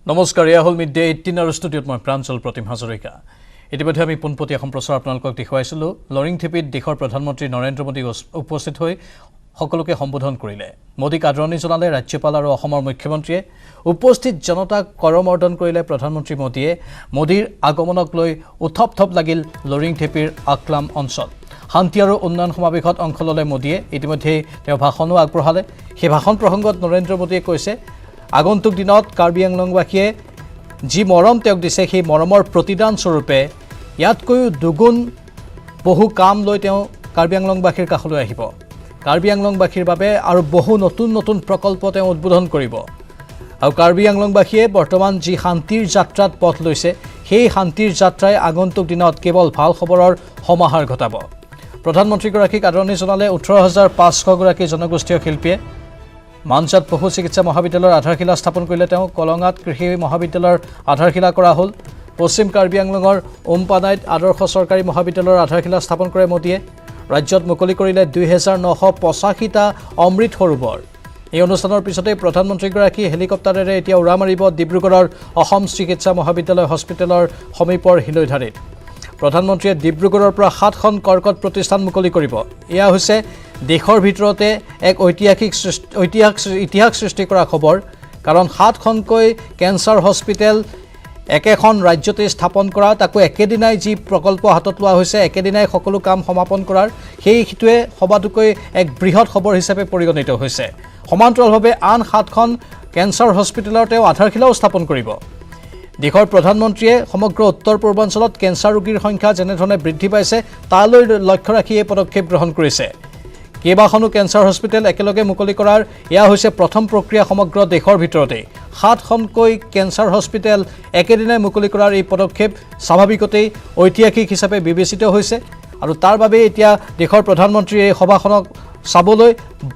নমস্কাৰ এয়া হল mid day 18 আৰু ষ্টুডিঅ'ত মই প্ৰাঞ্জল প্ৰতিম হাজৰিকা ইতিমধ্যে আমি পোনপটীয়া সম্প্ৰচাৰ আপোনালোকক দেখুৱাইছিলোঁ লৰিং থেপিত দেশৰ প্ৰধানমন্ত্ৰী নৰেন্দ্ৰ মোদী উপস্থিত হৈ সকলোকে সম্বোধন কৰিলে মোদীক আদৰণি জনালে ৰাজ্যপাল আৰু অসমৰ মুখ্যমন্ত্ৰীয়ে উপস্থিত জনতাক কৰমৰ্দন কৰিলে প্ৰধানমন্ত্ৰী মোদীয়ে মোদীৰ আগমনক লৈ উথপ লাগিল লৰিং থেপিৰ আকলাম অঞ্চল শান্তি আৰু উন্নয়ন সমাৱেশত অংশ ল'লে মোদীয়ে ইতিমধ্যে তেওঁ ভাষণো আগবঢ়ালে সেই ভাষণ প্ৰসংগত নৰেন্দ্ৰ মোদীয়ে কৈছে আগন্তুক দিনত কাৰ্বি আংলংবাসীয়ে যি মৰম তেওঁক দিছে সেই মৰমৰ প্ৰতিদান স্বৰূপে ইয়াতকৈও দুগুণ বহু কাম লৈ তেওঁ কাৰ্বি আংলংবাসীৰ কাষলৈ আহিব কাৰ্বি আংলংবাসীৰ বাবে আৰু বহু নতুন প্ৰকল্প তেওঁ উদ্বোধন কৰিব আৰু কাৰ্বি আংলংবাসীয়ে বৰ্তমান যি শান্তিৰ যাত্ৰাত পথ লৈছে সেই শান্তিৰ যাত্ৰাই আগন্তুক দিনত কেৱল ভাল খবৰৰ সমাহাৰ ঘটাব প্ৰধানমন্ত্ৰীগৰাকীক আদৰণি জনালে 18500 গৰাকী জনগোষ্ঠীয় শিল্পীয়ে মানচাত পশু চিকিৎসা মহাবিদ্যালয়ৰ আধাৰশিলা স্থাপন কৰিলে তেওঁ কলঙাত কৃষি মহাবিদ্যালয়ৰ আধাৰশিলা কৰা হ'ল পশ্চিম কাৰ্বি আংলঙৰ উমপানাইত আদৰ্শ চৰকাৰী মহাবিদ্যালয়ৰ আধাৰশিলা স্থাপন কৰে মোদীয়ে ৰাজ্যত মুকলি কৰিলে 2985টা অমৃত সৰোবৰ এই অনুষ্ঠানৰ পিছতে প্ৰধানমন্ত্ৰীগৰাকী হেলিকপ্টাৰেৰে এতিয়া উৰা মাৰিব ডিব্ৰুগড়ৰ অসম চিকিৎসা মহাবিদ্যালয় হস্পিটেলৰ সমীপৰ হিলৈধাৰীত প্ৰধানমন্ত্ৰীয়ে ডিব্ৰুগড়ৰ পৰা 7খন কৰ্কট প্ৰতিষ্ঠান মুকলি কৰিব এয়া হৈছে দেশৰ ভিতৰতে এক ইতিহাস সৃষ্টি কৰা খবৰ কাৰণ 7খনকৈ কেন্সাৰ হস্পিটেল একেখন ৰাজ্যতে স্থাপন কৰা তাকো একেদিনাই যি প্ৰকল্প হাতত লোৱা হৈছে একেদিনাই সকলো কাম সমাপন কৰাৰ সেইটোৱে সবাতোকৈ এক বৃহৎ খবৰ হিচাপে পৰিগণিত হৈছে সমান্তৰালভাৱে আন 7খন কেন্সাৰ হস্পিটেলৰ তেওঁ আধাৰশিলাও স্থাপন কৰিব দেশৰ প্ৰধানমন্ত্ৰীয়ে সমগ্ৰ উত্তৰ পূৰ্বাঞ্চলত কেন্সাৰ ৰোগীৰ সংখ্যা যেনেধৰণে বৃদ্ধি পাইছে তালৈ লক্ষ্য ৰাখি এই পদক্ষেপ গ্ৰহণ কৰিছে কেইবাখনো কেন্সাৰ হস্পিটেল একেলগে মুকলি কৰাৰ এয়া হৈছে প্ৰথম প্ৰক্ৰিয়া সমগ্ৰ দেশৰ ভিতৰতে 7খনকৈ কেন্সাৰ হস্পিটেল একেদিনাই মুকলি কৰাৰ এই পদক্ষেপ স্বাভাৱিকতেই ঐতিহাসিক হিচাপে বিবেচিত হৈছে আৰু তাৰ বাবে এতিয়া দেশৰ প্ৰধানমন্ত্ৰীয়ে এই সভাখনক চাবলৈ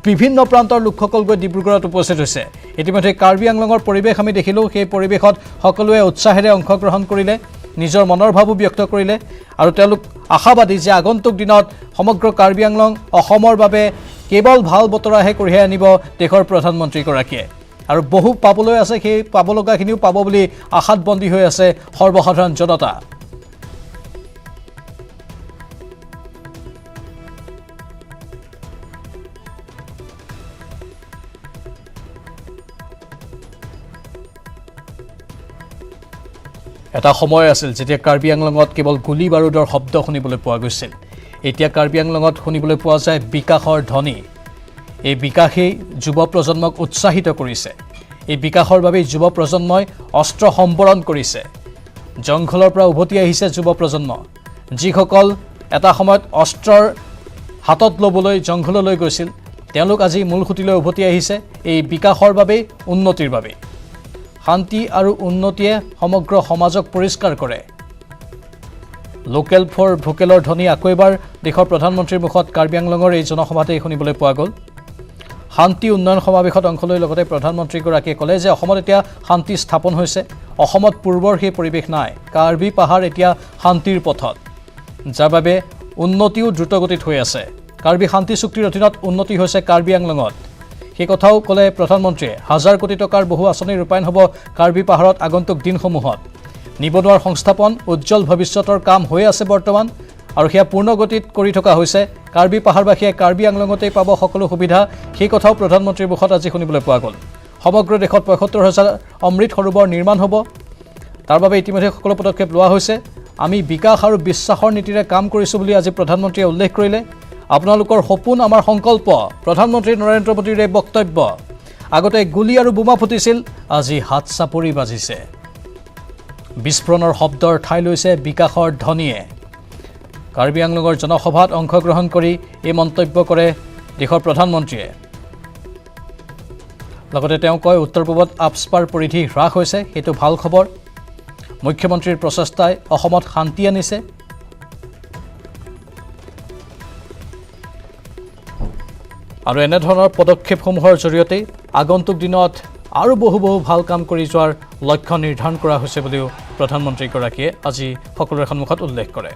বিভিন্ন প্ৰান্তৰ লোকসকল গৈ ডিব্ৰুগড়ত উপস্থিত হৈছে ইতিমধ্যে কাৰ্বি আংলঙৰ পৰিৱেশ আমি দেখিলোঁ সেই পৰিৱেশত সকলোৱে উৎসাহেৰে অংশগ্ৰহণ কৰিলে নিজৰ মনৰ ভাৱো ব্যক্ত কৰিলে আৰু তেওঁলোক আশাবাদী যে আগন্তুক দিনত সমগ্ৰ কাৰ্বি আংলং অসমৰ বাবে কেৱল ভাল বতৰাহে কঢ়িয়াই আনিব দেশৰ প্ৰধানমন্ত্ৰীগৰাকীয়ে আৰু বহু পাবলৈ আছে সেই পাব লগাখিনিও পাব বুলি আশাত বন্দী হৈ আছে সৰ্বসাধাৰণ জনতা এটা সময় আছিল যেতিয়া কাৰ্বি আংলঙত কেৱল গুলি বাৰুদৰ শব্দ শুনিবলৈ পোৱা গৈছিল এতিয়া কাৰ্বি আংলঙত শুনিবলৈ পোৱা যায় বিকাশৰ ধ্বনি এই বিকাশেই যুৱ প্ৰজন্মক উৎসাহিত কৰিছে এই বিকাশৰ বাবে যুৱ প্ৰজন্মই অস্ত্ৰ সম্বৰণ কৰিছে জংঘলৰ পৰা উভতি আহিছে যুৱ প্ৰজন্ম যিসকল এটা সময়ত অস্ত্ৰৰ হাতত ল'বলৈ জংঘললৈ গৈছিল তেওঁলোক আজি মূলসুঁতিলৈ উভতি আহিছে এই বিকাশৰ বাবে উন্নতিৰ বাবে শান্তি আৰু উন্নতিয়ে সমগ্ৰ সমাজক পৰিষ্কাৰ কৰে লোকেল ফৰ ভোকেলৰ ধ্বনি আকৌ এবাৰ দেশৰ প্ৰধানমন্ত্ৰীৰ মুখত কাৰ্বি আংলঙৰ এই জনসভাতে শুনিবলৈ পোৱা গ'ল শান্তি উন্নয়ন সমাৱেশত অংশ লৈ লগতে প্ৰধানমন্ত্ৰীগৰাকীয়ে ক'লে যে অসমত এতিয়া শান্তি স্থাপন হৈছে অসমত পূৰ্বৰ সেই পৰিৱেশ নাই কাৰ্বি পাহাৰ এতিয়া শান্তিৰ পথত যাৰ বাবে উন্নতিও দ্ৰুতগতিত হৈ আছে কাৰ্বি শান্তি চুক্তিৰ অধীনত উন্নতি হৈছে কাৰ্বি আংলঙত সেই কথাও ক'লে প্ৰধানমন্ত্ৰীয়ে 1000 কোটি টকাৰ বহু আঁচনি ৰূপায়ণ হ'ব কাৰ্বি পাহাৰত আগন্তুক দিনসমূহত নিবনুৱাৰ সংস্থাপন উজ্জ্বল ভৱিষ্যতৰ কাম হৈ আছে বৰ্তমান আৰু সেয়া পূৰ্ণগতিত কৰি থকা হৈছে কাৰ্বি পাহাৰবাসীয়ে কাৰ্বি আংলঙতেই পাব সকলো সুবিধা সেই কথাও প্ৰধানমন্ত্ৰীৰ মুখত আজি শুনিবলৈ পোৱা গ'ল সমগ্ৰ দেশত 75000 অমৃত সৰোবৰ নিৰ্মাণ হ'ব তাৰ বাবে ইতিমধ্যে সকলো পদক্ষেপ লোৱা হৈছে আমি বিকাশ আৰু বিশ্বাসৰ নীতিৰে কাম কৰিছোঁ বুলি আজি প্ৰধানমন্ত্ৰীয়ে উল্লেখ কৰিলে আপোনালোকৰ সপোন আমাৰ সংকল্প প্ৰধানমন্ত্ৰী নৰেন্দ্ৰ মোদীৰ এই বক্তব্য আগতে গুলি আৰু বোমা ফুটিছিল আজি হাত চাপৰি বাজিছে বিস্ফোৰণৰ শব্দৰ ঠাই লৈছে বিকাশৰ ধ্বনিয়ে কাৰ্বি আংলঙৰ জনসভাত অংশগ্ৰহণ কৰি এই মন্তব্য কৰে দেশৰ প্ৰধানমন্ত্ৰীয়ে লগতে তেওঁ কয় উত্তৰ পূবত আপস্পাৰ পৰিধি হ্ৰাস হৈছে সেইটো ভাল খবৰ মুখ্যমন্ত্ৰীৰ প্ৰচেষ্টাই অসমত শান্তি আনিছে আৰু এনেধৰণৰ পদক্ষেপসমূহৰ জৰিয়তে আগন্তুক দিনত আৰু বহু ভাল কাম কৰি যোৱাৰ লক্ষ্য নিৰ্ধাৰণ কৰা হৈছে বুলিও প্ৰধানমন্ত্ৰীগৰাকীয়ে আজি সকলোৰে সন্মুখত উল্লেখ কৰে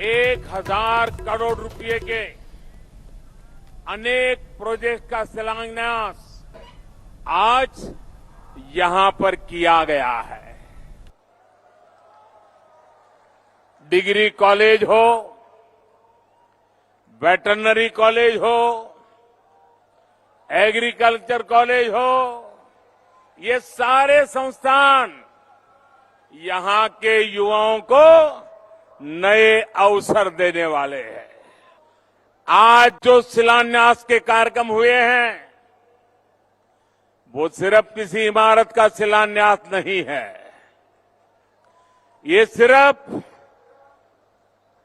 1000 करोड़ रुपए के अनेक प्रोजेक्ट का शिलान्यास आज यहां पर किया गया है। डिग्री कॉलेज हो, वेटरनरी कॉलेज हो, एग्रीकल्चर कॉलेज हो, ये सारे संस्थान यहां के युवाओं को नए अवसर देने वाले हैं। आज जो शिलान्यास के कार्यक्रम हुए हैं वो सिर्फ किसी इमारत का शिलान्यास नहीं है। ये सिर्फ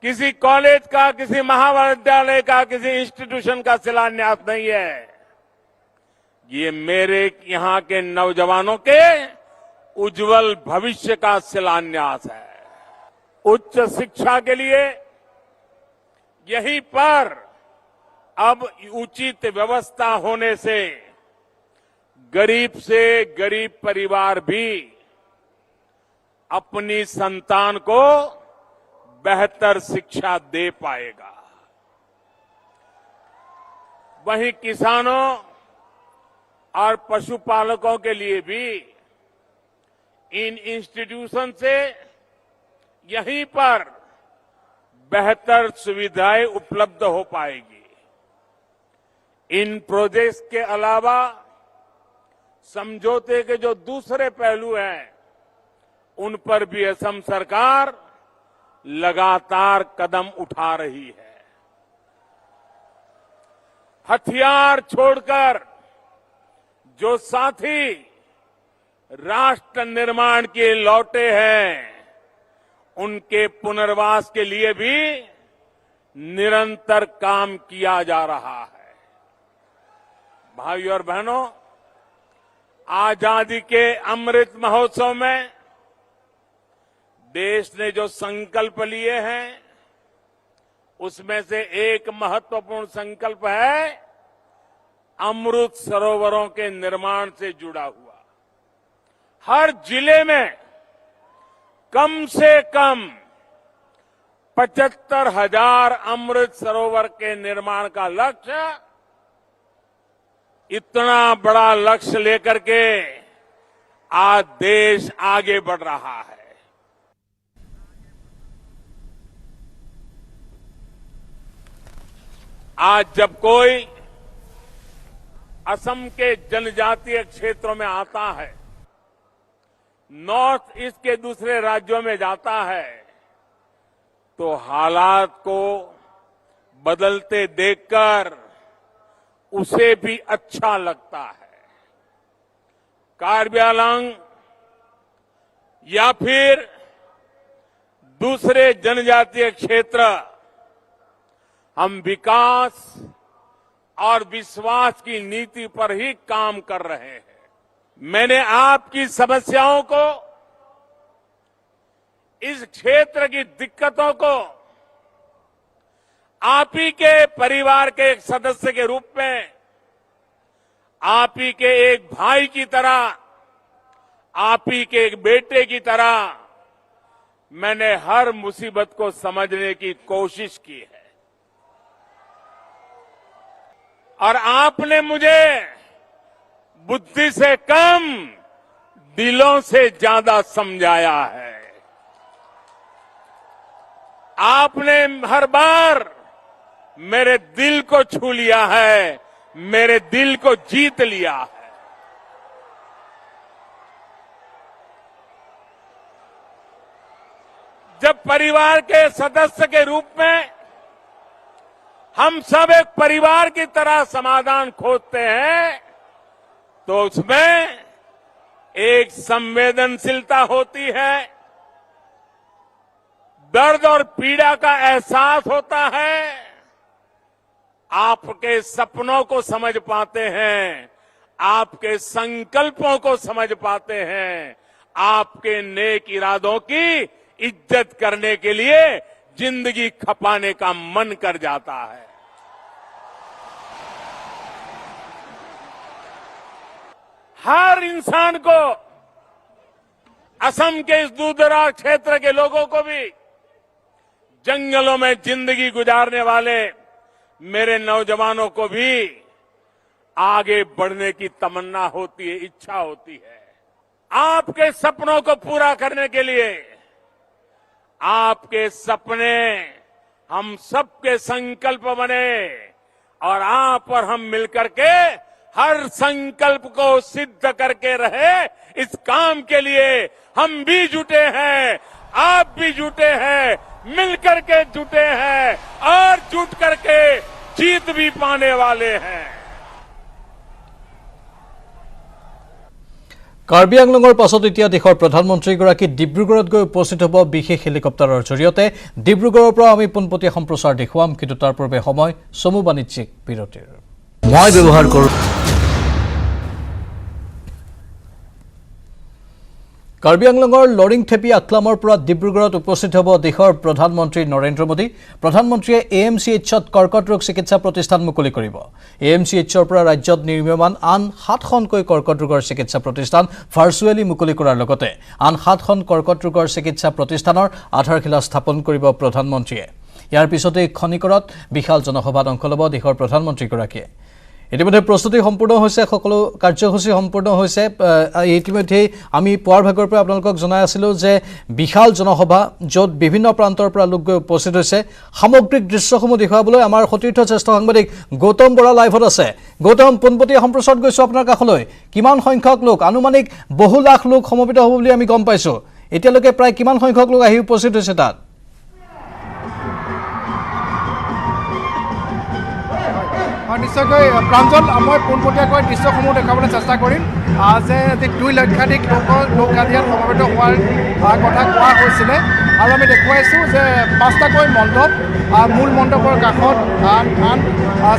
किसी कॉलेज का, किसी महाविद्यालय का, किसी इंस्टीट्यूशन का शिलान्यास नहीं है। ये मेरे यहां के नौजवानों के उज्जवल भविष्य का शिलान्यास है। उच्च शिक्षा के लिए यहीं पर अब उचित व्यवस्था होने से गरीब से गरीब परिवार भी अपनी संतान को बेहतर शिक्षा दे पाएगा। वहीं किसानों और पशुपालकों के लिए भी इन इंस्टीट्यूशन से यहीं पर बेहतर सुविधाएं उपलब्ध हो पाएगी। इन प्रोजेक्ट्स के अलावा समझौते के जो दूसरे पहलू हैं उन पर भी असम सरकार लगातार कदम उठा रही है। हथियार छोड़कर जो साथी राष्ट्र निर्माण के लौटे हैं उनके पुनर्वास के लिए भी निरंतर काम किया जा रहा है। भाइयों और बहनों, आजादी के अमृत महोत्सव में देश ने जो संकल्प लिए हैं उसमें से एक महत्वपूर्ण संकल्प है अमृत सरोवरों के निर्माण से जुड़ा हुआ। हर जिले में कम से कम 75,000 अमृत सरोवर के निर्माण का लक्ष्य, इतना बड़ा लक्ष्य लेकर के आज देश आगे बढ़ रहा है। आज जब कोई असम के जनजातीय क्षेत्रों में आता है, नॉर्थ ईस्ट के दूसरे राज्यों में जाता है, तो हालात को बदलते देखकर उसे भी अच्छा लगता है। कार्बी आंगलोंग या फिर दूसरे जनजातीय क्षेत्र, हम विकास और विश्वास की नीति पर ही काम कर रहे हैं। मैंने आपकी समस्याओं को, इस क्षेत्र की दिक्कतों को आप ही के परिवार के एक सदस्य के रूप में, आप ही के एक भाई की तरह, आप ही के एक बेटे की तरह मैंने हर मुसीबत को समझने की कोशिश की है। और आपने मुझे बुद्धि से कम दिलों से ज्यादा समझाया है। आपने हर बार मेरे दिल को छू लिया है, मेरे दिल को जीत लिया है। जब परिवार के सदस्य के रूप में हम सब एक परिवार की तरह समाधान खोजते हैं तो उसमें एक संवेदनशीलता होती है, दर्द और पीड़ा का एहसास होता है, आपके सपनों को समझ पाते हैं, आपके संकल्पों को समझ पाते हैं, आपके नेक इरादों की इज्जत करने के लिए जिंदगी खपाने का मन कर जाता है। हर इंसान को, असम के इस दूरदराज क्षेत्र के लोगों को भी, जंगलों में जिंदगी गुजारने वाले मेरे नौजवानों को भी आगे बढ़ने की तमन्ना होती है, इच्छा होती है। आपके सपनों को पूरा करने के लिए आपके सपने हम सबके संकल्प बने और आप और हम मिलकर के हर संकल्प को सिद्ध करके रहे। इस काम के लिए हम भी जुटे हैं, आप भी जुटे हैं, मिलकर के जुटे हैं और जुट करके जीत भी पाने वाले हैं। কাৰ্বি আংলঙৰ পাছত এতিয়া দেশৰ প্ৰধানমন্ত্ৰীগৰাকী ডিব্ৰুগড়ত গৈ উপস্থিত হ'ব বিশেষ হেলিকপ্টাৰৰ জৰিয়তে। ডিব্ৰুগড়ৰ পৰা আমি পোনপটীয়া সম্প্ৰচাৰ দেখুৱাম, কিন্তু তাৰ পূৰ্বে সময় চমু বাণিজ্যিক বিৰতিৰ। মই ব্যৱহাৰ কৰোঁ কাৰ্বি আংলঙৰ লৰিংথেপী আখলামৰ পৰা ডিব্ৰুগড়ত উপস্থিত হ'ব দেশৰ প্ৰধানমন্ত্ৰী নৰেন্দ্ৰ মোদী। প্ৰধানমন্ত্ৰীয়ে AMCHত কৰ্কট ৰোগ চিকিৎসা প্ৰতিষ্ঠান মুকলি কৰিব। AMCHৰ পৰা ৰাজ্যত নিৰ্মীয়মান আন 7খনকৈ কৰ্কট ৰোগৰ চিকিৎসা প্ৰতিষ্ঠান ভাৰ্চুৱেলি মুকলি কৰাৰ লগতে আন 7খন কৰ্কট ৰোগৰ চিকিৎসা প্ৰতিষ্ঠানৰ আধাৰশিলা স্থাপন কৰিব প্ৰধানমন্ত্ৰীয়ে। ইয়াৰ পিছতেই খনিকৰত বিশাল জনসভাত অংশ ল'ব দেশৰ প্ৰধানমন্ত্ৰীগৰাকীয়ে। ইতিমধ্যে প্ৰস্তুতি সম্পূৰ্ণ হৈছে, সকলো কাৰ্যসূচী সম্পূৰ্ণ হৈছে। ইতিমধ্যে আমি পুৱাৰ ভাগৰ পৰা আপোনালোকক জনাই আছিলোঁ যে বিশাল জনসভা য'ত বিভিন্ন প্ৰান্তৰ পৰা লোক গৈ উপস্থিত হৈছে। সামগ্ৰিক দৃশ্যসমূহ দেখুৱাবলৈ আমাৰ সতীৰ্থ জ্যেষ্ঠ সাংবাদিক গৌতম বৰা লাইভত আছে। গৌতম, পোনপটীয়া সম্প্ৰচাৰত গৈছোঁ আপোনাৰ কাষলৈ। কিমান সংখ্যক লোক, আনুমানিক বহু লাখ লোক সমবেত হ'ব বুলি আমি গম পাইছোঁ। এতিয়ালৈকে প্ৰায় কিমান সংখ্যক লোক আহি উপস্থিত হৈছে তাত? নিশ্চয়কৈ প্ৰাঞ্জল, মই পোনপটীয়াকৈ দৃশ্যসমূহ দেখাবলৈ চেষ্টা কৰিম যে 2 লক্ষাধিক লোক আজি ইয়াত সমবেত হোৱাৰ কথা কোৱা হৈছিলে আৰু আমি দেখুৱাইছোঁ যে 5টাকৈ মণ্ডপ, মূল মণ্ডপৰ কাষত আন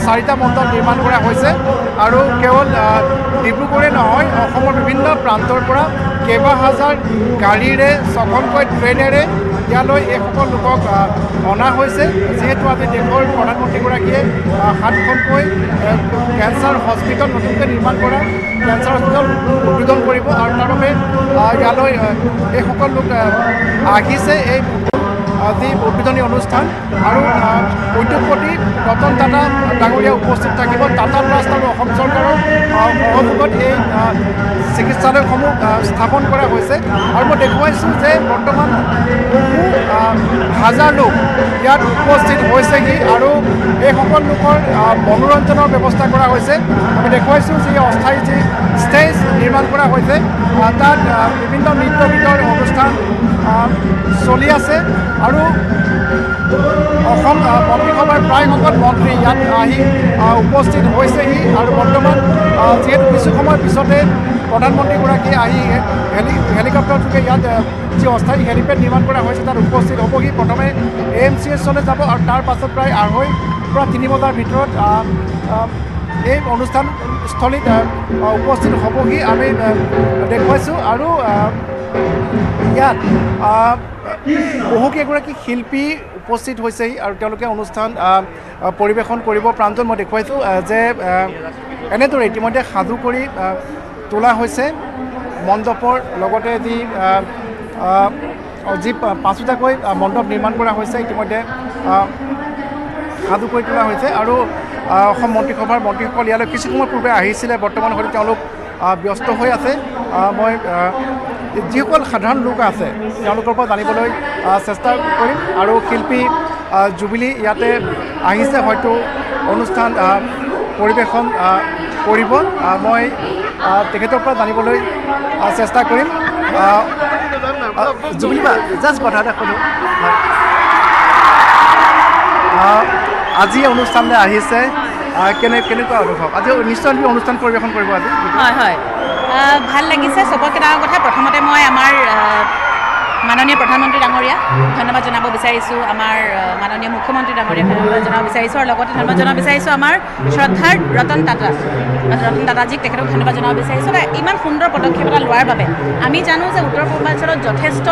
4টা মণ্ডপ নিৰ্মাণ কৰা হৈছে আৰু কেৱল ডিব্ৰুগড়ে নহয়, অসমৰ বিভিন্ন প্ৰান্তৰ পৰা কেইবা হাজাৰ গাড়ীৰে 6খনকৈ ট্ৰেইনেৰে ইয়ালৈ এইসকল লোকক অনা হৈছে। যিহেতু আজি দেশৰ প্ৰধানমন্ত্ৰীগৰাকীয়ে 7খনকৈ কেঞ্চাৰ হস্পিটেল, নতুনকৈ নিৰ্মাণ কৰা কেঞ্চাৰ হস্পিটেল উদ্বোধন কৰিব আৰু তাৰ বাবে ইয়ালৈ এইসকল লোক আহিছে। এই আজি উদ্বোধনী অনুষ্ঠান আৰু উদ্যোগপতি ৰতন টাটা ডাঙৰীয়া উপস্থিত থাকিব। টাটা ট্ৰাষ্ট আৰু অসম চৰকাৰৰ সহযোগত এই চিকিৎসালয়সমূহ স্থাপন কৰা হৈছে আৰু মই দেখুৱাইছোঁ যে বৰ্তমান বহু হাজাৰ লোক ইয়াত উপস্থিত হৈছেহি আৰু এইসকল লোকৰ মনোৰঞ্জনৰ ব্যৱস্থা কৰা হৈছে। আমি দেখুৱাইছোঁ যে অস্থায়ী যি ষ্টেজ নিৰ্মাণ কৰা হৈছে তাত বিভিন্ন নৃত্য গীতৰ অনুষ্ঠান চলি আছে আৰু অসম মন্ত্ৰীসভাৰ প্ৰায়সকল মন্ত্ৰী ইয়াত আহি উপস্থিত হৈছেহি আৰু বৰ্তমান যিহেতু কিছু সময়ৰ পিছতে প্ৰধানমন্ত্ৰীগৰাকী আহি হেলিকপ্টাৰযোগে ইয়াত যি অস্থায়ী হেলিপেড নিৰ্মাণ কৰা হৈছে তাত উপস্থিত হ'বহি। প্ৰথমে AMCHলৈ যাব আৰু তাৰ পাছত প্ৰায় 2:30 পৰা 3 বজাৰ ভিতৰত এই অনুষ্ঠানস্থলীত উপস্থিত হ'বহি আমি দেখুৱাইছোঁ আৰু ইয়াত বহুকেইগৰাকী শিল্পী উপস্থিত হৈছেহি আৰু তেওঁলোকে অনুষ্ঠান পৰিৱেশন কৰিব। প্ৰাঞ্জল, মই দেখুৱাইছোঁ যে এনেদৰে ইতিমধ্যে সাজু কৰি তোলা হৈছে মণ্ডপৰ লগতে যি 5টাকৈ মণ্ডপ নিৰ্মাণ কৰা হৈছে ইতিমধ্যে সাজু কৰি তোলা হৈছে আৰু অসম মন্ত্ৰীসভাৰ মন্ত্ৰীসকল ইয়ালৈ কিছু সময় পূৰ্বে আহিছিলে। বৰ্তমান হয়তো তেওঁলোক ব্যস্ত হৈ আছে। মই যিসকল সাধাৰণ লোক আছে তেওঁলোকৰ পৰা জানিবলৈ চেষ্টা কৰিম আৰু শিল্পী জুবিলি ইয়াতে আহিছে, হয়তো অনুষ্ঠান পৰিৱেশন কৰিব। মই তেখেতৰ পৰা জানিবলৈ চেষ্টা কৰিম। জুবিলি বা, জাষ্ট কথা এটা সোধোঁ, আজি অনুষ্ঠানলৈ আহিছে, কেনেকুৱা অনুভৱ? আজি নিশ্চয় অনুষ্ঠান পৰিৱেশন কৰিব আজি? হয় হয়, ভাল লাগিছে। চবতকৈ ডাঙৰ কথা, প্ৰথমতে মই আমাৰ মাননীয় প্ৰধানমন্ত্ৰী ডাঙৰীয়া ধন্যবাদ জনাব বিচাৰিছোঁ, আমাৰ মাননীয় মুখ্যমন্ত্ৰী ডাঙৰীয়াক ধন্যবাদ জনাব বিচাৰিছোঁ আৰু লগতে ধন্যবাদ জনাব বিচাৰিছোঁ আমাৰ শ্ৰদ্ধাৰ ৰতন টাটাজীক, তেখেতক ধন্যবাদ জনাব বিচাৰিছোঁ ইমান সুন্দৰ পদক্ষেপ এটা লোৱাৰ বাবে। আমি জানো যে উত্তৰ পূৰ্বাঞ্চলত যথেষ্ট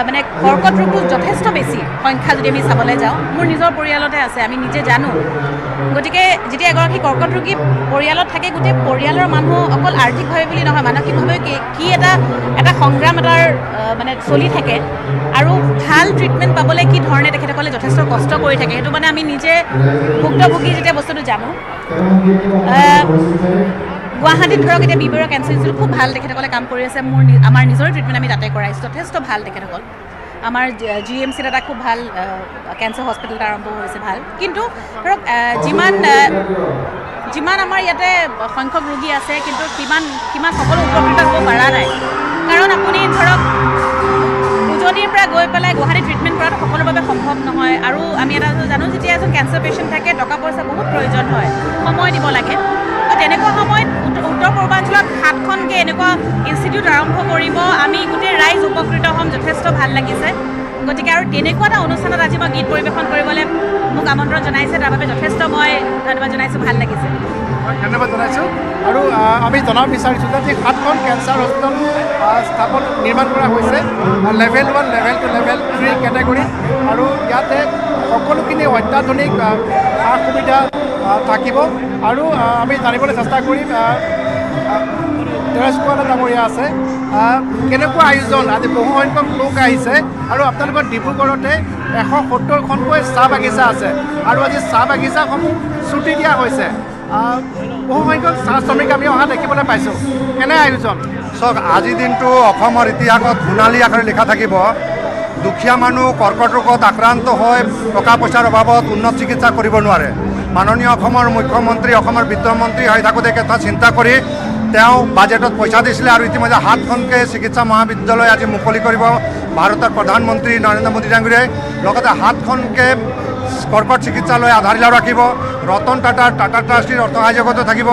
মানে কৰ্কট ৰোগটো যথেষ্ট বেছি সংখ্যা যদি আমি চাবলৈ যাওঁ। মোৰ নিজৰ পৰিয়ালতে আছে, আমি নিজে জানো। গতিকে যেতিয়া এগৰাকী কৰ্কট ৰোগী পৰিয়ালত থাকে, গোটেই পৰিয়ালৰ মানুহ অকল আৰ্থিকভাৱে বুলি নহয়, মানসিকভাৱে কি এটা সংগ্ৰাম এটাৰ মানে চলি থাকে আৰু ভাল ট্ৰিটমেণ্ট পাবলৈ কি ধৰণে তেখেতসকলে যথেষ্ট কষ্ট কৰি থাকে সেইটো মানে আমি নিজে ভুক্তভোগী যেতিয়া বস্তুটো জানো গুৱাহাটীত ধৰক এতিয়া বিবৰুৱা কেঞ্চাৰ ইনষ্টিটিউট খুব ভাল তেখেতসকলে কাম কৰি আছে আমাৰ নিজৰে ট্ৰিটমেণ্ট আমি তাতে কৰাইছোঁ যথেষ্ট ভাল তেখেতসকল আমাৰ GMCত এটা খুব ভাল কেঞ্চাৰ হস্পিটেল এটা আৰম্ভ হৈছে ভাল কিন্তু ধৰক যিমান আমাৰ ইয়াতে সংখ্যক ৰোগী আছে কিন্তু কিমান সকলো উপকৃত হ'ব পৰা নাই কাৰণ আপুনি ধৰক উজনিৰ পৰা গৈ পেলাই গুৱাহাটীত ট্ৰিটমেণ্ট কৰাটো সকলোৰে বাবে সম্ভৱ নহয় আৰু আমি এটা জানো যেতিয়া এজন কেঞ্চাৰ পেচেণ্ট থাকে টকা পইচা বহুত প্ৰয়োজন হয় সময় দিব লাগে তো তেনেকুৱা সময়ত উত্তৰ পূৰ্বাঞ্চলত 7খনকৈ এনেকুৱা ইনষ্টিটিউট আৰম্ভ কৰিব আমি গোটেই ৰাইজ উপকৃত হ'ম যথেষ্ট ভাল লাগিছে গতিকে আৰু তেনেকুৱা এটা অনুষ্ঠানত আজি মই গীত পৰিৱেশন কৰিবলৈ মোক আমন্ত্ৰণ জনাইছে তাৰ বাবে যথেষ্ট মই ধন্যবাদ জনাইছোঁ ভাল লাগিছে ধন্যবাদ জনাইছোঁ আৰু আমি জনাব বিচাৰিছোঁ যে 7খন কেঞ্চাৰ হস্পিটেল স্থাপন নিৰ্মাণ কৰা হৈছে লেভেল 1 লেভেল 2 লেভেল 3 কেটেগৰী আৰু ইয়াতে সকলোখিনি অত্যাধুনিক সা সুবিধা থাকিব আৰু আমি জানিবলৈ চেষ্টা কৰিম তেৰেছ গোৱালা ডাঙৰীয়া আছে কেনেকুৱা আয়োজন আজি বহু সংখ্যক লোক আহিছে আৰু আপোনালোকৰ ডিব্ৰুগড়তে 170খনকৈ চাহ বাগিচা আছে আৰু আজি চাহ বাগিচাসমূহ ছুটি দিয়া হৈছে বহু সংখ্যক চাহ শ্ৰমিক আমি অহা দেখিবলৈ পাইছোঁ কেনে আয়োজন চাওক আজিৰ দিনটো অসমৰ ইতিহাসত সোণালী আখৰে লিখা থাকিব দুখীয়া মানুহ কৰ্কট ৰোগত আক্ৰান্ত হৈ টকা পইচাৰ অভাৱত উন্নত চিকিৎসা কৰিব নোৱাৰে মাননীয় অসমৰ মুখ্যমন্ত্ৰী অসমৰ বিত্তমন্ত্ৰী হৈ থাকোঁতে কথা চিন্তা কৰি তেওঁ বাজেটত পইচা দিছিলে আৰু ইতিমধ্যে 7খনকৈ চিকিৎসা মহাবিদ্যালয় আজি মুকলি কৰিব ভাৰতৰ প্ৰধানমন্ত্ৰী নৰেন্দ্ৰ মোদী ডাঙৰীয়াই লগতে 7খনকৈ কৰ্কট চিকিৎসালয় আধাৰশিলা ৰাখিব ৰতন টাটা ট্ৰাষ্টিৰ অৰ্থ সাহায্যতো থাকিব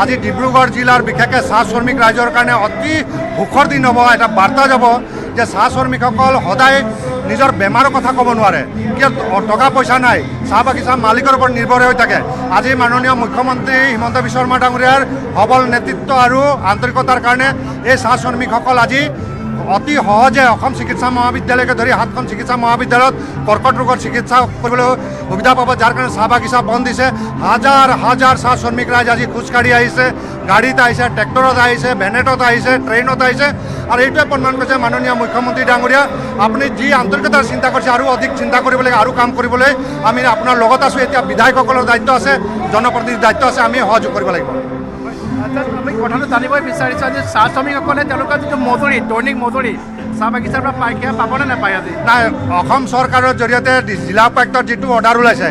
আজি ডিব্ৰুগড় জিলাৰ বিশেষকৈ চাহ শ্ৰমিক ৰাইজৰ কাৰণে অতি সুখৰ দিন হ'ব এটা বাৰ্তা যাব যে চাহ শ্ৰমিকসকল সদায় নিজৰ বেমাৰৰ কথা ক'ব নোৱাৰে কিয় টকা পইচা নাই চাহ বাগিচা মালিকৰ ওপৰত নিৰ্ভৰ হৈ থাকে আজি মাননীয় মুখ্যমন্ত্ৰী হিমন্ত বিশ্ব শৰ্মা ডাঙৰীয়াৰ সবল নেতৃত্ব আৰু আন্তৰিকতাৰ কাৰণে এই চাহ শ্ৰমিকসকল আজি অতি সহজে অসম চিকিৎসা মহাবিদ্যালয়কে ধৰি 7খন চিকিৎসা মহাবিদ্যালয়ত কৰ্কট ৰোগৰ চিকিৎসা কৰিবলৈ সুবিধা পাব যাৰ কাৰণে চাহ বাগিচা বন্ধ দিছে হাজাৰ হাজাৰ চাহ শ্ৰমিক ৰাইজ আজি খোজকাঢ়ি আহিছে গাড়ীত আহিছে ট্ৰেক্টৰত আহিছে ভেনেটত আহিছে ট্ৰেইনত আহিছে আৰু এইটোৱে প্ৰমাণ কৰিছে মাননীয় মুখ্যমন্ত্ৰী ডাঙৰীয়া আপুনি যি আন্তৰিকতাৰ চিন্তা কৰিছে আৰু অধিক চিন্তা কৰিব লাগে আৰু কাম কৰিবলৈ আমি আপোনাৰ লগত আছোঁ এতিয়া বিধায়কসকলৰ দায়িত্ব আছে জনপ্ৰতিনিধিৰ দায়িত্ব আছে আমি সহযোগ কৰিব লাগিব আমি কথাটো জানিবই বিচাৰিছোঁ আজি চাহ শ্ৰমিকসকলে তেওঁলোকৰ যিটো মজুৰি দৈনিক মজুৰি চাহ বাগিচাৰ পৰা পাইকিয়া পাবনে নাপায় আজি নাই অসম চৰকাৰৰ জৰিয়তে জিলা উপায়ুক্তৰ যিটো অৰ্ডাৰ ওলাইছে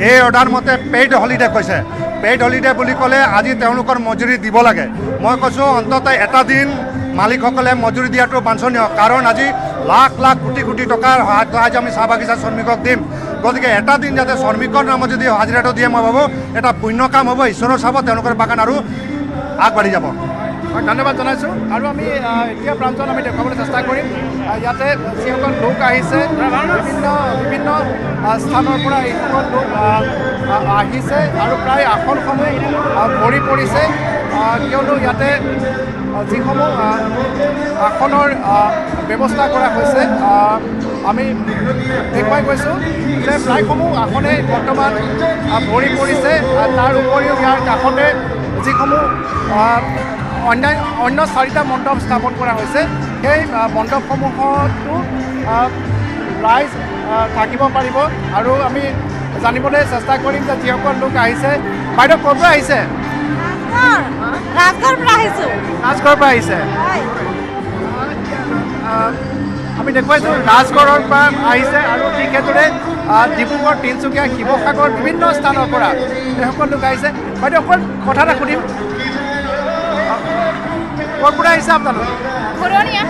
এই অৰ্ডাৰ মতে পেইড হলিডে কৈছে পেইড হলিডে বুলি ক'লে আজি তেওঁলোকৰ মজুৰি দিব লাগে মই কৈছোঁ অন্ততঃ এটা দিন মালিকসকলে মজুৰি দিয়াটো বাঞ্ছনীয় কাৰণ আজি লাখ লাখ কোটি কোটি টকাৰ সাহায্য আমি চাহ বাগিচা শ্ৰমিকক দিম গতিকে এটা দিন যাতে শ্ৰমিকৰ নামত যদি হাজিৰাটো দিয়ে মই ভাবোঁ এটা পুণ্য কাম হ'ব ঈশ্বৰৰ চাব তেওঁলোকৰ বাগান আৰু আগবাঢ়ি যাব ধন্যবাদ জনাইছোঁ আৰু আমি এতিয়া প্ৰাঞ্জল আমি দেখুৱাবলৈ চেষ্টা কৰিম ইয়াতে যিসকল লোক আহিছে বিভিন্ন স্থানৰ পৰা এইসকল লোক আহিছে আৰু প্ৰায় আসনসমূহ ভৰি পৰিছে কিয়নো ইয়াতে যিসমূহ আসনৰ ব্যৱস্থা কৰা হৈছে আমি দেখুৱাই গৈছোঁ যে প্ৰায়সমূহ আসনে বৰ্তমান ভৰি পৰিছে তাৰ উপৰিও ইয়াৰ কাষতে যিসমূহ অন্য 4টা মণ্ডপ স্থাপন কৰা হৈছে সেই মণ্ডপসমূহতো ৰাইজ থাকিব পাৰিব আৰু আমি জানিবলৈ চেষ্টা কৰিম যে যিসকল লোক আহিছে বাইদেউ ক'ৰ পৰা আহিছে ৰাজগড়ৰ পৰা আহিছোঁ ৰাজগড়ৰ পৰা আহিছে আমি দেখুৱাইছোঁ ৰাজগড়ৰ পৰা আহিছে আৰু ঠিক সেইদৰে ডিব্ৰুগড় তিনিচুকীয়া শিৱসাগৰ বিভিন্ন স্থানৰ পৰা এইসকল লোক আহিছে বাইদেউ অকল কথা এটা সুধিম ক'ৰ পৰা আহিছে আপোনালোক ঘূৰণীয়া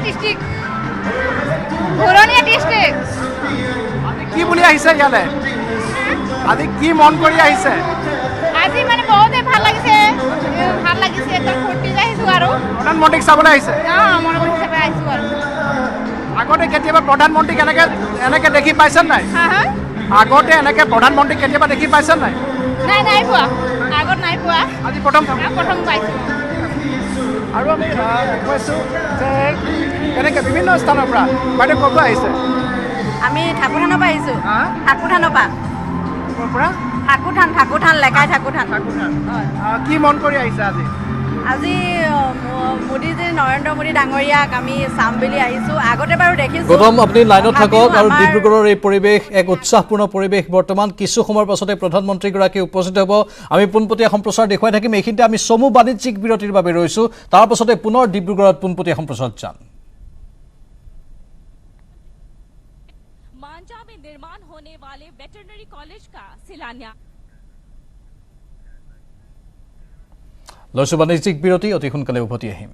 ডিষ্ট্ৰিক্ট আজি কি বুলি আহিছে ইয়ালৈ আজি কি মন কৰি আহিছে আজি মানে বহুতে ভাল লাগিছে একদম ফূৰ্তি আহিছোঁ আৰু প্ৰধানমন্ত্ৰীক চাবলৈ আহিছে আহিছোঁ আৰু আগতে কেতিয়াবা প্ৰধানমন্ত্ৰীক এনেকৈ দেখি পাইছেনে নাই আগতে এনেকৈ প্ৰধানমন্ত্ৰীক কেতিয়াবা দেখি পাইছেনে নাই নাই পোৱা আগত নাই পোৱা আজি প্ৰথম পাইছোঁ আৰু আমি দেখুৱাইছোঁ যে এনেকৈ বিভিন্ন স্থানৰ পৰা বাইদেউ ক'ৰ পৰা আহিছে আমি ঠাকুৰথানৰ পৰা আহিছোঁ ঠাকুৰথানৰ পৰা ক'ৰ পৰা ঠাকুৰথান লেকাই ঠাকুৰথান কি মন কৰি আহিছে আজি আজি মোদীজী নৰেন্দ্ৰ মোদী ডাঙৰীয়াক আমি চাম বুলি আহিছোঁ আগতে বাৰু দেখিছোঁ গৌতম আপুনি লাইনত থাকক আৰু ডিব্ৰুগড়ৰ এই পৰিৱেশ এক উৎসাহপূৰ্ণ পৰিৱেশ বৰ্তমান কিছু সময়ৰ পাছতে প্ৰধানমন্ত্ৰীগৰাকী উপস্থিত হ'ব আমি পোনপটীয়া সম্প্ৰচাৰ দেখুৱাই থাকিম এইখিনিতে আমি চমু বাণিজ্যিক বিৰতিৰ বাবে ৰৈছোঁ তাৰ পাছতে পুনৰ ডিব্ৰুগড়ত পোনপটীয়া সম্প্ৰচাৰত যাম मांझा में निर्माण होने वाले वेटरनरी कॉलेज का शिलान्यास লৈছোঁ বাণিজ্যিক বিৰতি অতি সোনকালে উভতি আহিম